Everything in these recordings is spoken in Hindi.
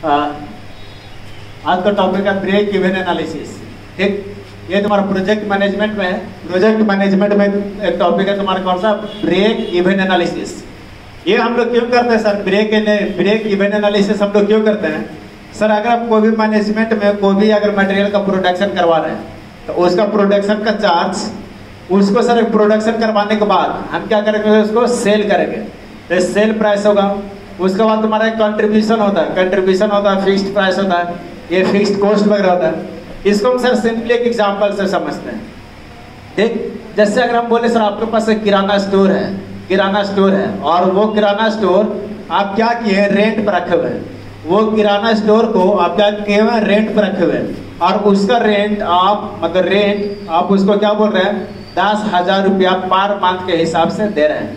आज का टॉपिक है ब्रेक इवन एनालिसिस। ठीक, ये तुम्हारा प्रोजेक्ट मैनेजमेंट में है। प्रोजेक्ट मैनेजमेंट में एक टॉपिक है तुम्हारा कौन सा, ब्रेक इवन एनालिसिस। ये हम लोग क्यों करते हैं सर, ब्रेक इवन एनालिसिस हम लोग क्यों करते हैं सर? अगर आप कोई भी मैनेजमेंट में कोई भी अगर मटेरियल का प्रोडक्शन करवा रहे हैं तो उसका प्रोडक्शन का चार्ज, उसको सर प्रोडक्शन करवाने के बाद हम क्या करेंगे, उसको सेल करेंगे तो सेल प्राइस होगा। उसके बाद तुम्हारा एक कंट्रीब्यूशन होता है, फिक्स्ड प्राइस होता है, ये फिक्स्ड कॉस्ट वगैरह होता है। इसको हम सर सिंपली एक एग्जांपल से समझते हैं। ठीक, जैसे अगर हम बोले सर आपके पास एक किराना स्टोर है और वो किराना स्टोर आप क्या किए, रेंट पर रखे हुए हैं। वो किराना स्टोर को आप क्या किए हुए, रेंट पर रखे हुए हैं और उसका रेंट आप उसको क्या बोल रहे हैं, 10,000 रुपया पर मंथ के हिसाब से दे रहे हैं।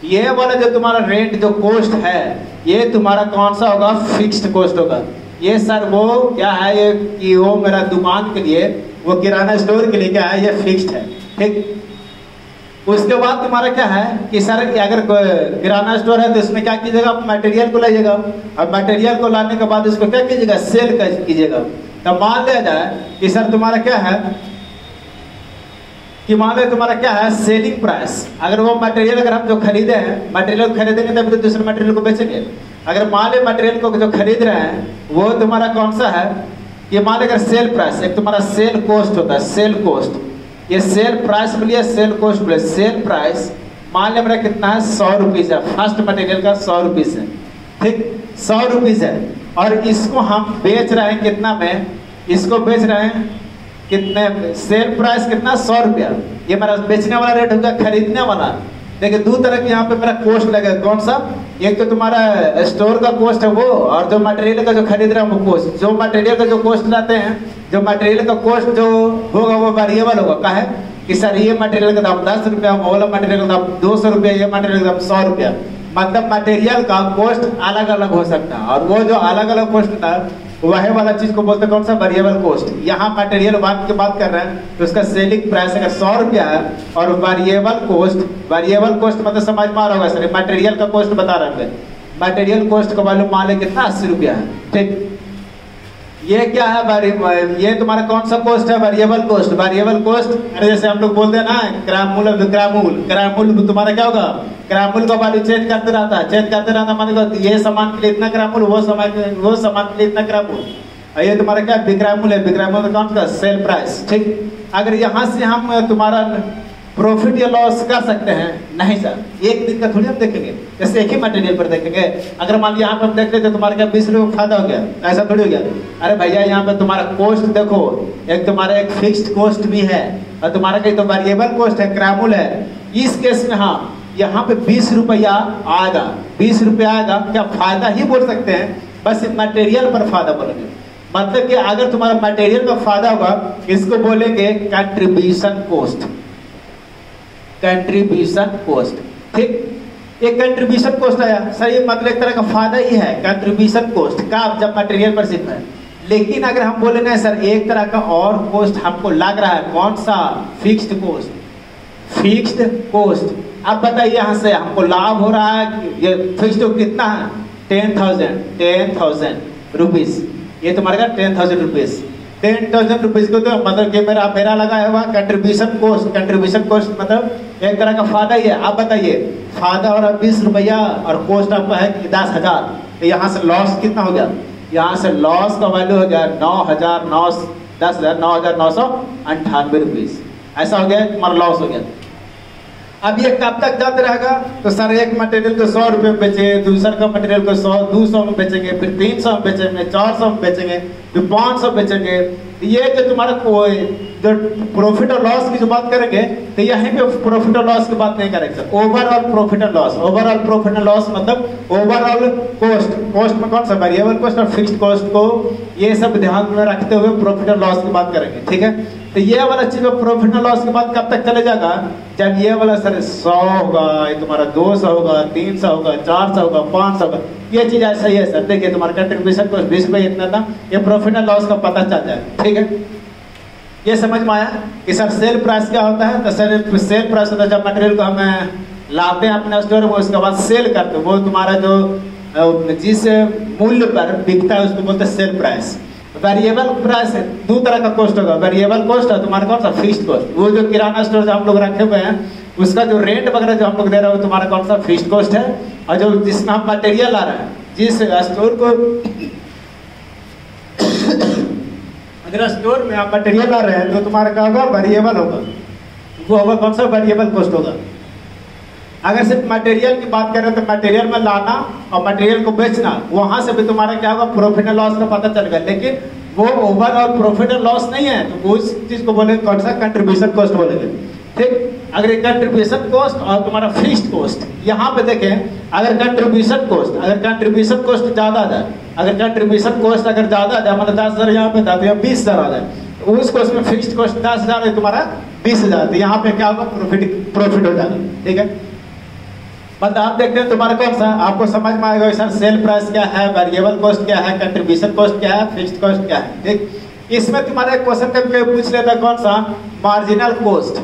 ये वाला जो तुम्हारा रेंट जो कॉस्ट है ये तुम्हारा कौन सा होगा, फिक्स्ड कॉस्ट होगा। ये सर वो क्या है, ये कि वो मेरा दुकान के लिए, वो किराना स्टोर के लिए क्या है, ये फिक्स्ड है। ठीक, उसके बाद तुम्हारा क्या है कि सर अगर किराना स्टोर है तो इसमें क्या कीजिएगा, मटेरियल को लाइएगा। अब मटेरियल को लाने के बाद इसको क्या कीजिएगा, सेल कीजिएगा। तो मान लिया जाए कि सर तुम्हारा क्या है कि मान लो तुम्हारा क्या है, सेलिंग प्राइस। अगर वो मटेरियल अगर हम जो खरीदे हैं, मटेरियल खरीदेंगे तब तो दूसरे मटेरियल को बेचेंगे। अगर मान लो मटेरियल को जो खरीद रहे हैं वो तुम्हारा कौन सा है, ये मान लो अगर सेल प्राइस, एक तुम्हारा सेल कॉस्ट होता है, सेल कॉस्ट। ये सेल प्राइस बोलिए, सेल कॉस्ट बोलिए। सेल प्राइस मान लो मेरा कितना है, 100 रुपीज़ है। फर्स्ट मटेरियल का 100 रुपीज़ है। ठीक, 100 रुपीज़ है और इसको हम बेच रहे हैं कितना में, इसको बेच रहे हैं कितने, सेल प्राइस कितना, 100 रुपया। ये मेरा बेचने वाला रेट होगा, खरीदने वाला। देखिए दो तरह के यहाँ पे मेरा कॉस्ट लगेगा। कौन सा, एक तो तुम्हारा स्टोर का कॉस्ट है वो, और जो मटेरियल का जो खरीद रहा है वो कॉस्ट। जो मटेरियल का जो कॉस्ट लाते हैं, जो मटेरियल का कॉस्ट जो होगा वो वेरिएबल होगा। क्या है कि सर ये मटेरियल का दाम 10 रुपया, वो वाला मटेरियल का दाम 200 रुपया, ये मटेरियल का दाम 100 रुपया। मतलब मटेरियल का कॉस्ट अलग अलग हो सकता है और वो जो अलग अलग कॉस्ट होता है वही वाला चीज को बोलते हैं कौन सा, वेरिएबल कॉस्ट। यहाँ मटेरियल वन की बात कर रहे हैं तो उसका सेलिंग प्राइस अगर 100 रुपया है और वेरिएबल कॉस्ट मतलब समझ में आ रहा होगा सर, मटेरियल का कॉस्ट बता रहे हैं। मटेरियल कॉस्ट का वैल्यू मान लें कितना, 80 रुपया है। ठीक, ये क्या है, ये तुम्हारा कौन सा कॉस्ट है, वेरिएबल कॉस्ट। वेरिएबल कॉस्ट जैसे हम लोग बोलते हैं ना, क्रामूल तुम्हारा क्या होगा, क्रामूल का वैल्यू चेंज करते रहता है। मान ये सामान के लिए इतना क्रामूल, वो सामान के लिए इतना क्रामूल। ये तुम्हारा क्या, बिक्रामूल है। बिक्रामूल कौन सा, सेल प्राइस। ठीक, अगर यहाँ से हम तुम्हारा प्रॉफिट या लॉस कर सकते हैं, नहीं सर, एक दिन का थोड़ी हम देखेंगे, जैसे एक ही मटेरियल पर देखेंगे। अगर मान लिया यहाँ पर हम देख लेते तुम्हारा क्या 20 रुपये फायदा हो गया, ऐसा थोड़ी हो गया। अरे भैया यहाँ पे तुम्हारा कॉस्ट देखो, एक तुम्हारा एक फिक्स्ड कॉस्ट भी है और तुम्हारा कहीं तो वेरिएबल कॉस्ट है, क्रामूल है। इस केस में हाँ, यहाँ पे 20 रुपया आएगा, 20 रुपया आएगा। क्या फायदा ही बोल सकते हैं, बस मटेरियल पर फायदा बोलेंगे। मतलब कि अगर तुम्हारा मटेरियल पर फायदा होगा, इसको बोलेंगे कंट्रीब्यूशन कॉस्ट। Contribution cost. ठीक, एक कंट्रीब्यूशन कॉस्ट आया सर, ये मतलब एक तरह का फायदा ही है कंट्रीब्यूशन कॉस्ट का, जब मटेरियल पर सिर्फ है। लेकिन अगर हम बोले ना सर एक तरह का और कॉस्ट हमको लग रहा है, कौन सा, फिक्स्ड कॉस्ट। अब बताइए यहाँ से हमको लाभ हो रहा है, ये फिक्स्ड कितना है, 10,000 रुपीज। ये तुम्हारा 10,000 रुपीज। 10,000 रुपीज को तो मतलब कि मेरा लगा हुआ कंट्रीब्यूशन कॉस्ट मतलब एक तरह का फायदा ही है। आप बताइए फायदा हो रहा है 20 रुपया और कॉस्ट आपका है 10,000, तो यहाँ से लॉस कितना हो गया, यहाँ से लॉस का वैल्यू हो गया 9,998 रुपीज। ऐसा हो गया, तुम्हारा लॉस हो गया। अब ये कब तक जाते रहेगा, तो सर एक मटेरियल को 100 रुपये में बेचे, दूसरा का मटेरियल को 200 में बेचेंगे, फिर 300 में बेचेंगे, 400 में बेचेंगे, फिर 500 बेचेंगे। ये जो तुम्हारा जो प्रॉफिट और लॉस की जो बात करेंगे तो यहीं पे प्रॉफिट और लॉस की बात नहीं करेंगे sir. Overall profit and loss मतलब ओवरऑल कॉस्ट में कौन सा, वेरिएबल कॉस्ट और फिक्स्ड कॉस्ट को ये सब ध्यान में रखते हुए प्रॉफिट और लॉस की बात करेंगे। ठीक है, तो ये वाला चीज प्रॉफिट एंड लॉस की बात कब तक चले जाएगा, जब ये वाला सर 100 होगा, ये तुम्हारा 200 होगा, 300 होगा, 400 होगा, 500 होगा। ये चीज ऐसा ही है सर। देखिए तुम्हारा कंट्रीब्यूशन कॉस्ट 20 रुपये इतना था, ये प्रॉफिट एंड लॉस का पता चल जाएगा। ठीक है, ये समझ में आया कि सर सेल प्राइस क्या होता है। तो सर सेल प्राइस होता है जब मटेरियल को हम लाते हैं अपने स्टोर में, उसके बाद सेल करते हैं। वो तुम्हारा जो जिस मूल्य पर बिकता है उसको बोलते हैं सेल प्राइस। वेरिएबल प्राइस दो तरह का कॉस्ट होगा, वेरिएबल कॉस्ट है तुम्हारा कौन सा, फिक्स्ड कॉस्ट। वो जो किराना स्टोर जो हम लोग रखे हुए हैं उसका जो रेंट वगैरह जो हम लोग दे रहे हो तुम्हारा कौन सा, फिक्स्ड कॉस्ट है। और जो जिसमें हम मटेरियल ला रहे हैं, जिस स्टोर को अगर स्टोर में आप मटेरियल ला रहे हैं तो तुम्हारा क्या होगा, वेरिएबल होगा। वो होगा कौन सा, वेरिएबल कॉस्ट होगा। अगर सिर्फ मटेरियल की बात करें तो मटेरियल में लाना और मटेरियल को बेचना, वहां से भी तुम्हारा क्या होगा, प्रॉफिट एंड लॉस का पता चलेगा। लेकिन वो ओवरऑल प्रॉफिट एंड लॉस नहीं है, तो वो उस चीज को बोलेंगे कौन सा, कंट्रीब्यूशन कॉस्ट बोलेंगे। ठीक, अगर कंट्रीब्यूशन कॉस्ट और तुम्हारा फिक्स्ड कॉस्ट, यहाँ पे देखें, अगर कंट्रीब्यूशन कॉस्ट ज्यादा आ जाए, अगर कंट्रीब्यूशन कॉस्ट अगर ज्यादा आ जाए, मतलब 10,000 यहाँ पे था तो यहाँ 20,000 आ जाए, तो उस कॉस्ट में फिक्स्ड कॉस्ट 10,000 है, तुम्हारा 20,000, तो यहाँ पे क्या होगा, प्रॉफिट हो जाएगा। ठीक है, मतलब आप देखते हैं तुम्हारा कौन सा, आपको समझ में आएगा सर सेल प्राइस क्या है, वेरिएबल कॉस्ट क्या है, कंट्रीब्यूशन कॉस्ट क्या है, फिक्स्ड कॉस्ट क्या है। ठीक, इसमें तुम्हारा एक क्वेश्चन कभी पूछ लेता है कौन सा, मार्जिनल कॉस्ट।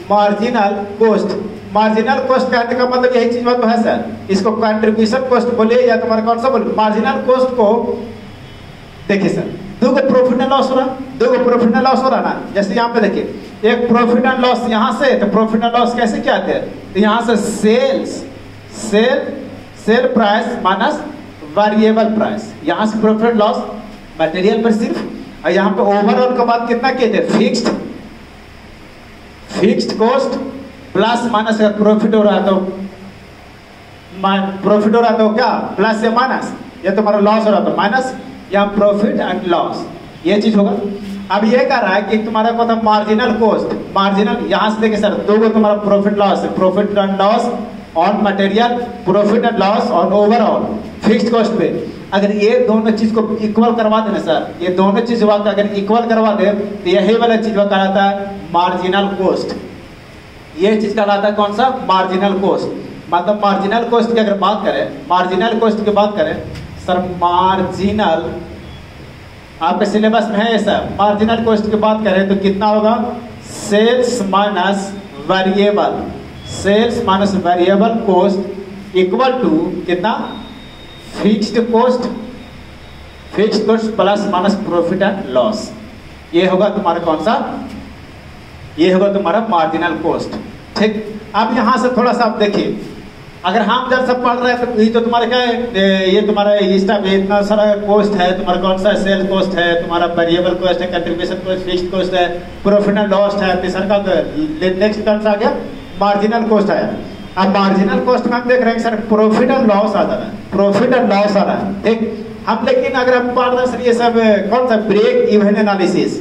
मार्जिनल कॉस्ट कहने का मतलब यही चीज तो है सर, इसको कंट्रीब्यूशन कॉस्ट बोले या तुम्हारा कौन सा बोले। मार्जिनल कॉस्ट को देखिए सर, दो प्रॉफिट एंड लॉस हो रहा ना, जैसे यहाँ पे देखिए एक प्रॉफिट एंड लॉस यहाँ से, तो प्रॉफिट एंड लॉस कैसे क्या आते हैं, तो यहाँ से sale price minus variable price, यहाँ से प्रॉफिट लॉस मटेरियल पर सिर्फ, और यहाँ पे ओवरऑल का बात कितना किए थे, फिक्स्ड कॉस्ट प्लस माइनस, अगर प्रॉफिट हो रहा तो क्या प्लस या माइनस, या तुम्हारा लॉस हो रहा तो माइनस, या प्रॉफिट एंड लॉस, ये चीज होगा। अब ये कह रहा है कि तुम्हारा को था मार्जिनल कॉस्ट, मार्जिनल यहाँ से देखिए सर, दो को तुम्हारा प्रॉफिट लॉस है, profit and loss on material, profit and loss on overall fixed cost पे। अगर ये दोनों चीज को इक्वल करवा देना सर, ये दोनों चीज अगर इक्वल करवा दे तो यही वाला चीज कहलाता है मार्जिनल कॉस्ट। ये चीज कहलाता है कौन सा, मार्जिनल कॉस्ट। मतलब मार्जिनल कॉस्ट की अगर बात करें, मार्जिनल कॉस्ट की बात करें सर, मार्जिनल आपके सिलेबस में है ऐसा, मार्जिनल कॉस्ट की बात करें तो कितना होगा, sales minus variable cost equal to कितना, fixed cost plus minus profit and loss. ये होगा तुम्हारा कौन सा, ये होगा तुम्हारा मार्जिनल कॉस्ट। ठीक, अब यहां से थोड़ा सा आप देखिए, अगर हम जब सब पढ़ रहे हैं तो ये तो तुम्हारा क्या है, ये तुम्हारा इतना सारा कॉस्ट है, तुम्हारा कौन सा सेल कॉस्ट है, तुम्हारा वेरिएबल कॉस्ट है, कंट्रीब्यूशन कॉस्ट, फिक्स्ड कॉस्ट है, प्रॉफिट एंड लॉस है, तीसरा का नेक्स्ट कौन सा आ गया, मार्जिनल कॉस्ट आया। अब मार्जिनल कॉस्ट में हम देख रहे हैं सर प्रॉफिट एंड लॉस आ रहा है, प्रॉफिट एंड लॉस आ रहा है। ठीक, हम लेकिन अगर हम पढ़ रहे हैं सर ये सब कौन सा, break even analysis,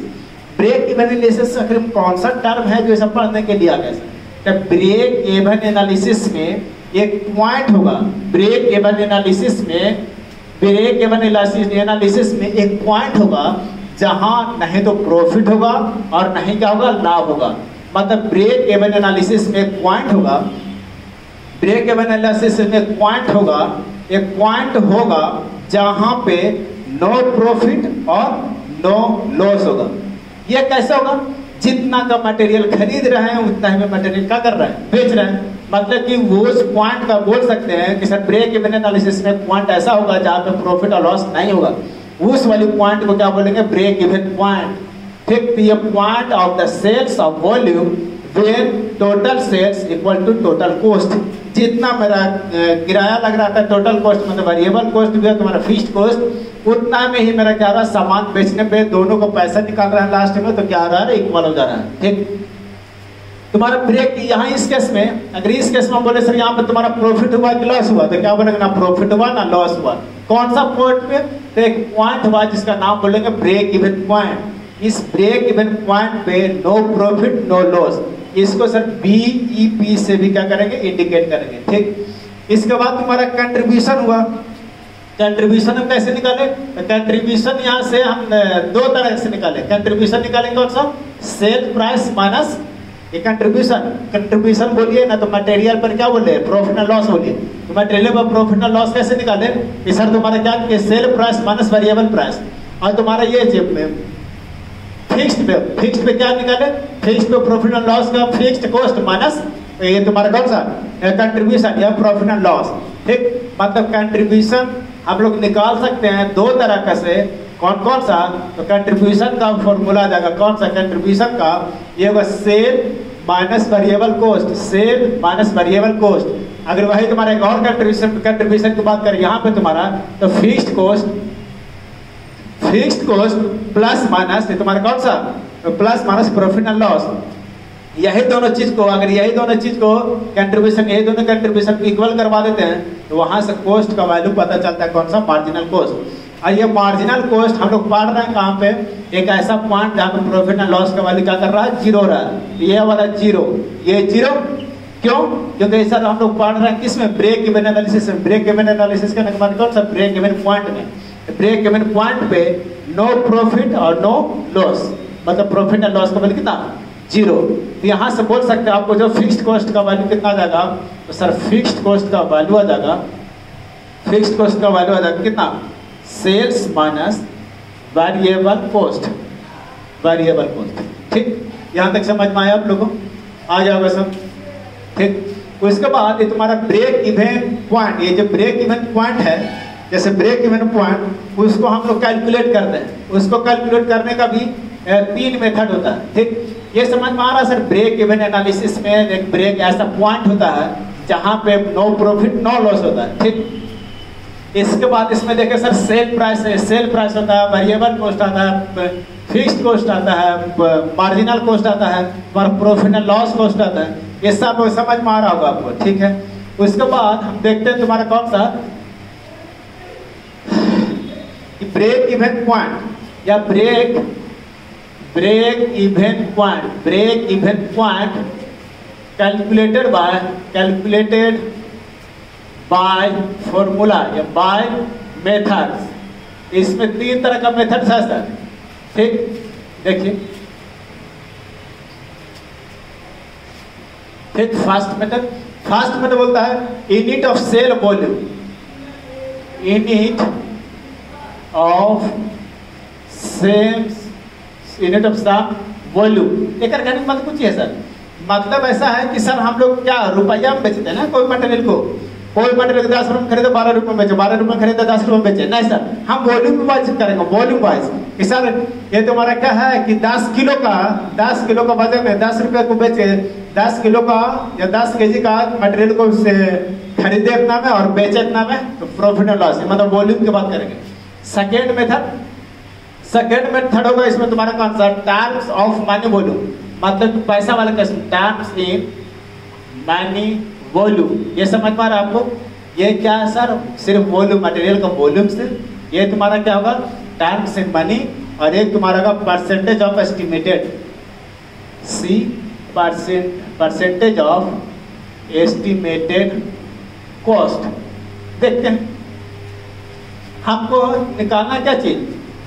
break even analysis आखिर कौन सा टर्म है जो सब पढ़ने के लिए आ गया सर, ब्रेक इवन एनालिसिस में एक पॉइंट होगा, ब्रेक इवन एनालिसिस में एक पॉइंट होगा जहां नहीं तो प्रॉफिट होगा और नहीं क्या होगा, लाभ होगा। मतलब ब्रेक इवन एनालिसिस में एक पॉइंट होगा, ब्रेक इवन एनालिसिस में एक पॉइंट होगा जहां पे नो प्रॉफिट और नो लॉस होगा। ये कैसे होगा, जितना का मटेरियल खरीद रहे हैं उतना ही में मटेरियल क्या कर रहे हैं, बेच रहे हैं। मतलब कि वो उस पॉइंट का बोल सकते हैं कि सर ब्रेक इवन एनालिसिस में पॉइंट ऐसा होगा जहाँ पे प्रॉफिट और लॉस नहीं होगा, उस वाली पॉइंट को क्या बोलेंगे, ब्रेक इवन पॉइंट। ठीक, तो ये point of the sales of volume when total sales equal to total cost. जितना मेरा किराया लग रहा था, टोटल कॉस्ट मतलब वेरिएबल कॉस्ट भी है तुम्हारा फिक्स्ड कॉस्ट, उतना में ही मेरा क्या रहा, सामान बेचने पे दोनों को पैसा निकाल रहा है लास्ट में, तो क्या रहा है, इक्वल हो जा रहा है। ठीक, तुम्हारा ब्रेक यहाँ इस केस में, अगर इस केस में बोले सर यहाँ पे तुम्हारा प्रॉफिट हुआ कि लॉस हुआ, तो क्या बोलेंगे, ना प्रॉफिट हुआ ना लॉस हुआ। कौन सा पॉइंट पे, तो एक पॉइंट हुआ जिसका नाम बोलेंगे ब्रेक इवन पॉइंट। इस ब्रेक इवन पॉइंट पे नो प्रॉफिट नो लॉस, इसको सर BEP से भी क्या करेंगे, इंडिकेट करेंगे। ठीक, इसके बाद तुम्हारा कंट्रीब्यूशन हुआ, कंट्रीब्यूशन हम कैसे निकाले, कंट्रीब्यूशन यहाँ से हम दो तरह से निकाले, कंट्रीब्यूशन निकालेंगे कौन सा, सेल प्राइस माइनस ये कंट्रीब्यूशन बोलिए ना, तो मटेरियल पर क्या बोले, प्रॉफिट एंड लॉस बोलिए। तो मटेरियल पर प्रॉफिट एंड लॉस कैसे निकाले, कि सर तुम्हारा क्या, sale price minus variable price, और तुम्हारा ये फिक्स्ड पे क्या निकाले, फिक्स्ड पे प्रॉफिट एंड लॉस का फिक्स्ड कॉस्ट माइनस ये तुम्हारा कौन सा, कंट्रीब्यूशन या प्रॉफिट एंड लॉस। ठीक, मतलब कंट्रीब्यूशन हम लोग निकाल सकते हैं दो तरह का से। कौन कौन सा? तो कंट्रीब्यूशन का फॉर्मूला आ जाएगा। कौन सा कंट्रीब्यूशन का? ये होगा sale minus variable cost, sale minus variable cost. अगर वही तुम्हारा एक और कंट्रीब्यूशन की बात करें यहाँ पे तुम्हारा, तो फिक्स्ड कॉस्ट प्लस माइनस, ये तुम्हारा कौन सा? तो plus minus profit and loss. यही दोनों चीज को, अगर यही दोनों चीज को कंट्रीब्यूशन, यही दोनों कंट्रीब्यूशन को इक्वल करवा देते हैं तो वहां से कॉस्ट का वैल्यू पता चलता है। कौन सा? Marginal cost. और ये मार्जिनल कॉस्ट हम लोग पढ़ रहे हैं कहाँ पे? एक ऐसा पॉइंट जहाँ पे प्रॉफिट एंड लॉस का वैल्यू क्या कर रहा है? जीरो रहा है। ये वाला जीरो, ये जीरो क्यों? क्योंकि सर हम लोग पढ़ रहे हैं किसमें? ब्रेक इवन एनालिसिस में। ब्रेक इवन एनालिसिस का मतलब कौन सा? ब्रेक इवन पॉइंट में। ब्रेक इवन पॉइंट पे नो प्रॉफिट और नो लॉस, मतलब प्रॉफिट एंड लॉस का वैल्यू कितना? जीरो। तो यहाँ से बोल सकते हैं आपको जो फिक्स्ड कॉस्ट का वैल्यू कितना आ जाएगा? तो सर फिक्स्ड कॉस्ट का वैल्यू आ जाएगा, फिक्स्ड कॉस्ट का वैल्यू आ जाएगा कितना? Sales minus variable cost, variable cost. ठीक, यहाँ तक समझ में आया आप लोगों को? आ जाओगे सब? ठीक। उसके बाद ये तुम्हारा ब्रेक इवन पॉइंट, ये जो ब्रेक इवन पॉइंट है, जैसे ब्रेक इवन पॉइंट, उसको हम लोग कैलकुलेट करते हैं। उसको कैलकुलेट करने का भी 3 मेथड होता है। ठीक, ये समझ में आ रहा सर? ब्रेक इवन एनालिसिस में एक ब्रेक ऐसा पॉइंट होता है जहां पे नो प्रॉफिट नो लॉस होता है। ठीक, इसके बाद इसमें देखें सर सेल प्राइस है, सेल प्राइस होता है, वेरिएबल कॉस्ट आता है, फिक्स्ड कॉस्ट आता है, मार्जिनल कॉस्ट आता है, प्रॉफिट एंड लॉस कॉस्ट आता है। ये सब समझ में आ रहा होगा आपको। ठीक है, उसके बाद हम देखते हैं तुम्हारा कौन सा? ब्रेक इवन पॉइंट या break even point. Break even point calculated by formula या बाय मेथड्स। इसमें 3 तरह का मेथड्स है सर। ठीक, देखिए, ठीक, फर्स्ट मेथड बोलता है unit of sale volume, unit of sales, unit of the volume. एक मतलब कुछ है सर, मतलब ऐसा है कि सर हम लोग क्या रुपया में बेचते हैं ना, कोई मटेरियल को, कोई मटेरियल 10 रुपये में खरीदे 12 रुपये में बेचे, 12 रुपये में खरीदे 10 रुपये में बेचे। नहीं सर, हम वॉल्यूम वाइज करेंगे, वॉल्यूम वाइज कि सर ये तुम्हारा क्या है कि 10 किलो का वजन है, 10 रुपये को बेचे, 10 किलो का या 10 केजी का मटेरियल को खरीदे इतना में और बेचे इतना में, तो प्रॉफिट एंड लॉस, मतलब वॉल्यूम की बात करेंगे। सेकेंड मेथड होगा इसमें तुम्हारा कौन सा? टर्म्स ऑफ मनी वॉल्यूम, मतलब पैसा वाला कैसे? Terms in money volume. ये समझ पा रहा आपको? ये क्या है सर? सिर्फ वॉल्यूम, मटेरियल का वॉल्यूम से। ये तुम्हारा क्या होगा? Terms in money. और एक तुम्हारा का percentage of estimated, C percentage of estimated cost. देखते हैं हमको निकालना क्या चीज?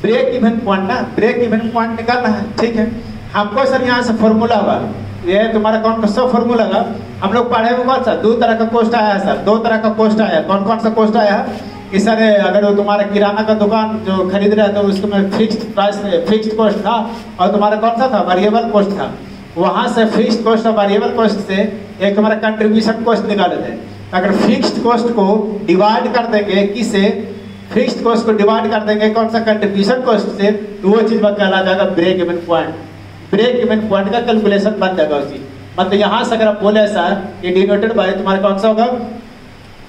ब्रेक इवन पॉइंट ना, ब्रेक इवन पॉइंट निकालना है। ठीक है, हमको सर यहाँ से फॉर्मूला होगा, ये तुम्हारा कौन सा फॉर्मूला होगा? हम लोग पढ़े हुए कौन सा? 2 तरह का कॉस्ट आया है सर, 2 तरह का कॉस्ट आया है। कौन कौन सा कॉस्ट आया है कि सर अगर वो तुम्हारा किराना का दुकान जो खरीद रहे थे उसमें फिक्स्ड प्राइस, फिक्स्ड कॉस्ट था, और तुम्हारा कौन सा था? वेरिएबल कॉस्ट था। वहां से फिक्स्ड कॉस्ट और वेरिएबल कॉस्ट से एक तुम्हारा कंट्रीब्यूशन कॉस्ट निकाले थे। अगर फिक्स्ड कॉस्ट को डिवाइड कर देंगे किससे? फिक्स्ड कॉस्ट को डिवाइड कर देंगे कौन सा? कंट्रीब्यूशन कॉस्ट से, तो वो चीज कहला जाएगा break even point. Break even point का कैलकुलेशन बन जाएगा उसी। मतलब यहाँ से अगर आप बोले सर ये डिनोटेड बाय तुम्हारा कौन सा होगा?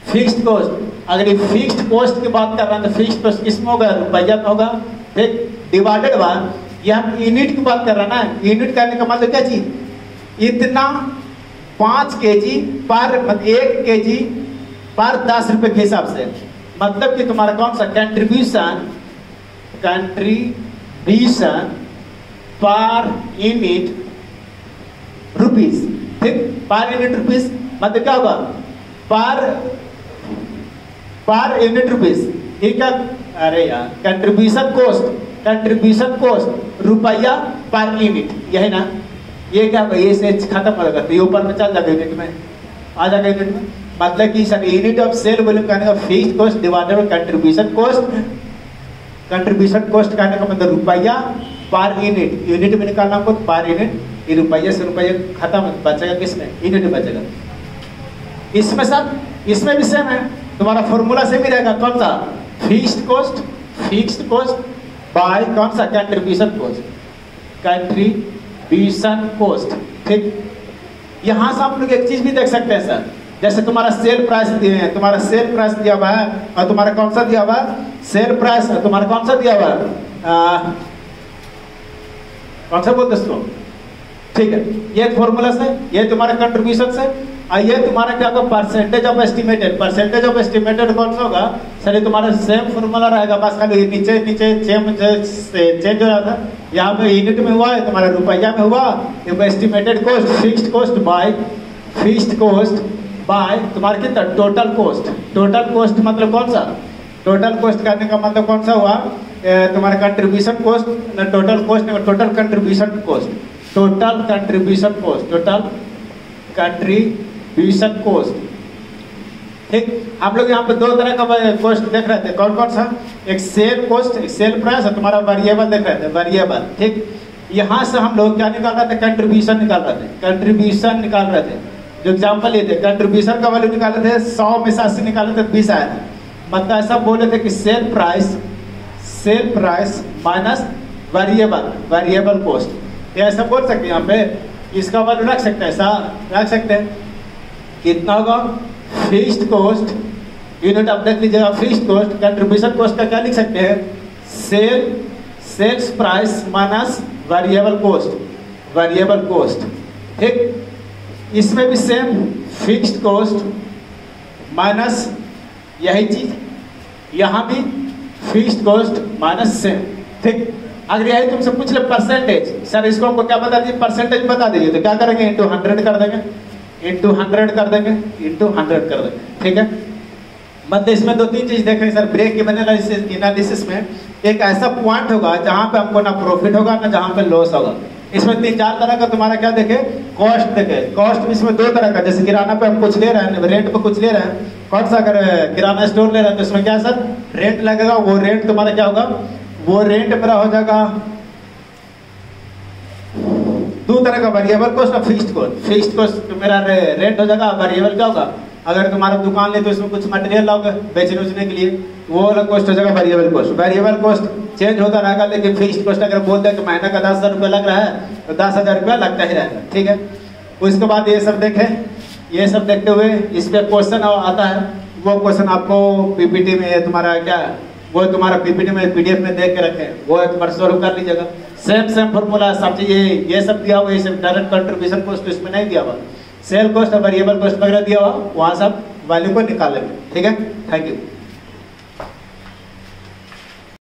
Fixed cost. अगर ये फिक्स्ड कॉस्ट की बात कर रहे हैं तो फिक्स्ड कॉस्ट किसमें होगा? रुपया में होगा। ठीक, डिवाइडेड बाय, ये हम यूनिट की बात कर रहे हैं ना, यूनिट करने का मतलब क्या चीज? इतना 5 kg पर, मतलब 1 kg पर 10 रुपए के हिसाब से, मतलब कि तुम्हारा कौन सा? Contribution per unit rupees. ठीक, पर यूनिट रुपीस मतलब क्या होगा? Per unit rupees. ठीक है, अरे यार कंट्रीब्यूशन कॉस्ट रुपया पर यूनिट, यही ना? ये क्या ये से खत्म हो जाएगा, तो ये ऊपर में चल जाएगा, यूनिट में आ जाएगा, यूनिट में। मतलब कि sir unit of sale volume कहने का fixed cost divided by contribution cost. Contribution cost कहने का मतलब रुपया पर यूनिट, यूनिट में निकालना हमको पर यूनिट। ये रुपये से रुपये खत्म, बचेगा किसमें? यूनिट बचेगा। इसमें सब, इसमें भी सेम है। तुम्हारा फॉर्मूला से भी रहेगा कौन सा, फिक्स्ड कॉस्ट बाय कौन सा, कंट्रीब्यूशन कॉस्ट। ठीक, यहाँ से हम लोग एक चीज भी देख सकते हैं सर, जैसे तुम्हारा सेल प्राइस दिया हुआ है और तुम्हारा कौन सा दिया हुआ है, सेल प्राइस, और तुम्हारा कौन सा दिया हुआ है, कौन सा बोलते इसको, ठीक है, ये फॉर्मूला से, ये तुम्हारा कंट्रीब्यूशन से, और ये तुम्हारा क्या होगा, परसेंटेज ऑफ एस्टिमेटेड कौन सा होगा सर, ये तुम्हारा सेम फॉर्मूला रहेगा, बस खाली नीचे चेंज हो रहा था, यहाँ पे यूनिट में हुआ है, तुम्हारा रुपया में हुआ, estimated cost, fixed cost by तुम्हारा कितना, टोटल कॉस्ट मतलब कौन सा, टोटल कॉस्ट करने का मतलब कौन सा हुआ, तुम्हारा कंट्रीब्यूशन कॉस्ट, टोटल कॉस्ट नहीं, टोटल कंट्रीब्यूशन कॉस्ट। ठीक, हम लोग यहाँ पे दो तरह का कॉस्ट देख रहे थे, कौन कौन सा, एक सेल कॉस्ट, एक सेल प्राइस, और तुम्हारा वेरिएबल देख रहे थे, वेरिएबल। ठीक, यहाँ से हम लोग क्या निकाल रहे थे, कंट्रीब्यूशन निकाल रहे थे, जो एग्जाम्पल ये थे, कंट्रीब्यूशन का वैल्यू निकाल रहे थे, 100 में 80 निकाले थे, 20 आया था, मतलब ऐसा बोले थे कि sale price minus variable cost, ऐसा बोल सकते हैं, यहाँ पे इसका वैल्यू रख सकते हैं, ऐसा रख सकते हैं, कितना होगा, फिक्स्ड कॉस्ट, यूनिट आप देख लीजिएगा, फिक्स्ड कॉस्ट, कंट्रीब्यूशन कॉस्ट का क्या लिख सकते हैं, sales price minus variable cost. ठीक, इसमें भी सेम, फिक्स्ड कॉस्ट माइनस यही चीज, यहाँ भी फिक्स्ड कॉस्ट माइनस सेम। ठीक, अगर यही तुमसे पूछ ले परसेंटेज, सर इसको हमको क्या बता दीजिए, परसेंटेज बता दीजिए, तो क्या करेंगे, इंटू 100 कर देंगे, इंटू 100 कर देंगे। ठीक है, मतलब इसमें दो तीन चीज देख रहे हैं सर, ब्रेक इवन एनालिसिस में एक ऐसा पॉइंट होगा जहां पे हमको ना प्रॉफिट होगा ना जहां पे लॉस होगा। इसमें 3-4 तरह का तुम्हारा क्या देखे, कॉस्ट देखे, कॉस्ट इसमें 2 तरह का, जैसे किराना पे हम कुछ ले रहे हैं, रेंट पे कुछ ले रहे हैं, कौन सा, अगर किराना स्टोर ले रहे हैं तो इसमें क्या सर, रेंट लगेगा, वो रेंट तुम्हारा क्या होगा, वो रेंट मेरा हो जाएगा 2 तरह का, वेरिएबल कॉस्ट और फिक्स्ड कॉस्ट मेरा रेंट हो जाएगा, वेरिएबल क्या होगा, अगर तुम्हारा दुकान ले तो इसमें कुछ मटेरियल लाओगे बेचने के लिए, वो वाला कॉस्ट हो जाएगा वेरिएबल कॉस्ट चेंज होता रहेगा, लेकिन फिक्स्ड कॉस्ट अगर बोलते हैं कि महीना का 10,000 रुपया लग रहा है तो 10,000 रुपया लगता ही रहेगा। ठीक है, उसके बाद ये सब देखें, ये सब देखते हुए इस पर क्वेश्चन आता है, वो क्वेश्चन आपको पीपीटी में तुम्हारा क्या, वो तुम्हारा पीपीटी में पीडीएफ में देख के रखे, वो एक बार सॉल्व कर लीजिएगा, सेम फॉर्मूला सब चीज ये सब दिया हुआ, ये सब डायरेक्ट कंट्रीब्यूशन कॉस्ट इसमें नहीं दिया हुआ, सेल कॉस्ट और वेरिएबल कॉस्ट वगैरह दिया हुआ, वहाँ सब वैल्यू को निकाल लेंगे। ठीक है, थैंक यू।